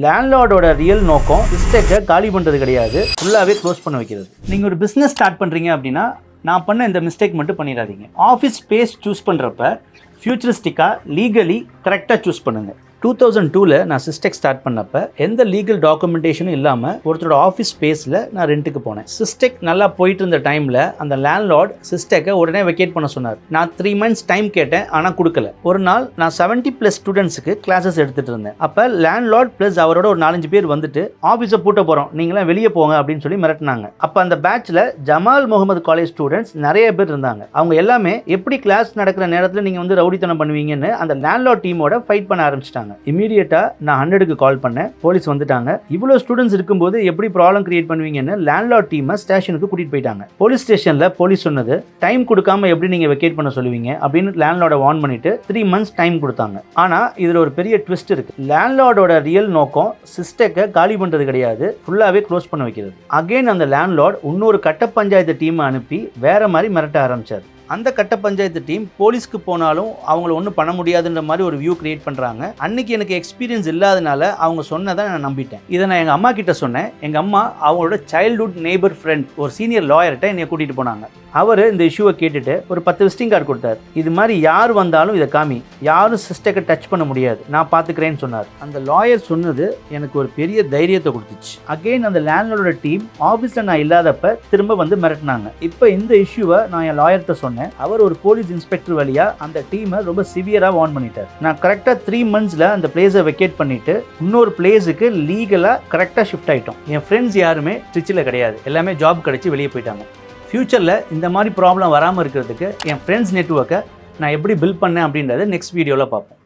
லேண்ட்லார்டோட real நோக்கம் மிஸ்டேக்கை காலி பண்ணுறது கிடையாது, ஃபுல்லாகவே க்ளோஸ் பண்ண வைக்கிறது. நீங்கள் ஒரு பிஸ்னஸ் ஸ்டார்ட் பண்ணுறீங்க அப்படின்னா நான் பண்ண இந்த மிஸ்டேக் மட்டும் பண்ணிடாதீங்க. ஆஃபீஸ் ஸ்பேஸ் சூஸ் பண்ணுறப்ப ஃபியூச்சரிஸ்டிக்காக லீகலி கரெக்டாக சூஸ் பண்ணுங்கள். 2002 நான் சிஸ்டெக் ஸ்டார்ட் பண்ணப்போ எந்த லீகல் டாக்குமெண்டேஷனும் இல்லாமல் ஒருத்தரோட ஆஃபீஸ் ஸ்பேஸில் நான் ரெண்ட்டுக்கு போனேன். சிஸ்டெக் நல்லா போயிட்டு இருந்த டைமில் அந்த லேண்ட்லார்ட் சிஸ்டெக்கை உடனே வெக்கேட் பண்ண சொன்னார். நான் 3 months டைம் கேட்டேன், ஆனால் கொடுக்கல. ஒரு நாள் நான் 70+ ஸ்டூடெண்ட்ஸுக்கு கிளாஸஸ் எடுத்துகிட்டு இருந்தேன். அப்போ லேண்ட்லார்ட் ப்ளஸ் அவரோட ஒரு 4-5 பேர் வந்துட்டு ஆஃபீஸை பூட்ட போகிறோம், நீங்களாம் வெளியே போங்க அப்படின்னு சொல்லி மிரட்டினாங்க. அப்போ அந்த பேட்சில் ஜமால் முகமது காலேஜ் ஸ்டூடெண்ட்ஸ் நிறைய பேர் இருந்தாங்க. அவங்க எல்லாமே எப்படி கிளாஸ் நடக்கிற நேரத்தில் நீங்கள் வந்து ரவுடித்தனம் பண்ணுவீங்கன்னு அந்த லேண்ட்லார்ட் டீமோட ஃபைட் பண்ண ஆரம்பிச்சிட்டாங்க. இமீடியட்டா நான் 100க்கு கால் பண்ணேன். போலீஸ் வந்துட்டாங்க. இவ்வளோ ஸ்டூடெண்ட்ஸ் இருக்கும்போது எப்படி ப்ராப்ளம் கிரியேட் பண்ணுவீங்கன்னு லேண்ட்லார்ட் டீமை ஸ்டேஷனுக்கு கூட்டிட்டு போயிட்டாங்க. போலீஸ் ஸ்டேஷன்ல போலீஸ் சொன்னது, டைம் கொடுக்காம எப்படி நீங்க வெக்கேட் பண்ண சொல்லுவீங்க அப்படின்னு லேண்ட்லார்டை வார்ன் பண்ணிட்டு 3 months டைம் கொடுத்தாங்க. ஆனா இதுல ஒரு பெரிய ட்விஸ்ட் இருக்கு. லேண்ட்லார்டோட ரியல் நோக்கம் சிஸ்டெக்கை காலி பண்றது கிடையாது, ஃபுல்லாவே க்ளோஸ் பண்ண வைக்கிறது. அகைன் அந்த லேண்ட்லார்ட் இன்னொரு கட்ட பஞ்சாயத்து டீமை அனுப்பி வேற மாதிரி மிரட்ட ஆரம்பிச்சார். அந்த கட்ட பஞ்சாயத்து டீம் போலீஸ்க்கு போனாலும் அவங்கள ஒன்றும் பண்ண முடியாதுன்ற மாதிரி ஒரு வியூ கிரியேட் பண்ணுறாங்க. அன்னைக்கு எனக்கு எக்ஸ்பீரியன்ஸ் இல்லாதனால அவங்க சொன்னதை நான் நம்பிட்டேன். இதை நான் எங்கள் அம்மா கிட்ட சொன்னேன். எங்கள் அம்மா அவங்களோட சைல்ட்ஹுட் நெய்பர் ஃப்ரெண்ட் ஒரு சீனியர் லாயர்கிட்ட என்னை கூட்டிகிட்டு போனாங்க. அவர் இந்த இஷ்யூவை கேட்டுட்டு ஒரு 10 விசிட்டிங் கார்டு கொடுத்தார். இது மாதிரி யார் வந்தாலும் இதை காமி, யாரும் சிஸ்டெக்கை டச் பண்ண முடியாது, நான் பார்த்துக்கிறேன்னு சொன்னார். அந்த லாயர் சொன்னது எனக்கு ஒரு பெரிய தைரியத்தை கொடுத்துச்சு. அகெயின் அந்த லேண்ட்லார்டோட டீம் ஆஃபீஸில் நான் இல்லாதப்ப திரும்ப வந்து மிரட்டினாங்க. இப்போ இந்த இஷ்யூவை நான் என் லாயர்கிட்ட சொன்னேன். அவர் ஒரு போலீஸ் இன்ஸ்பெக்டர் வழியா அந்த டீமை ரொம்ப சிவியராக வார்ன் பண்ணிட்டார். நான் கரெக்டாக 3 monthsல அந்த பிளேஸை வெக்கேட் பண்ணிட்டு இன்னொரு பிளேஸுக்கு லீகலாக கரெக்டாக ஷிஃப்ட் ஆகிட்டோம். என் ஃப்ரெண்ட்ஸ் யாருமே ட்ரிச்சில் கிடையாது, எல்லாமே ஜாப் கிடச்சி வெளியே போயிட்டாங்க. ஃப்யூச்சரில் இந்த மாதிரி ப்ராப்ளம் வராமல் இருக்கிறதுக்கு என் ஃப்ரெண்ட்ஸ் நெட்வொர்க்கை நான் எப்படி பில்ட் பண்ணேன் அப்படின்றத நெக்ஸ்ட் வீடியோவில் பார்ப்போம்.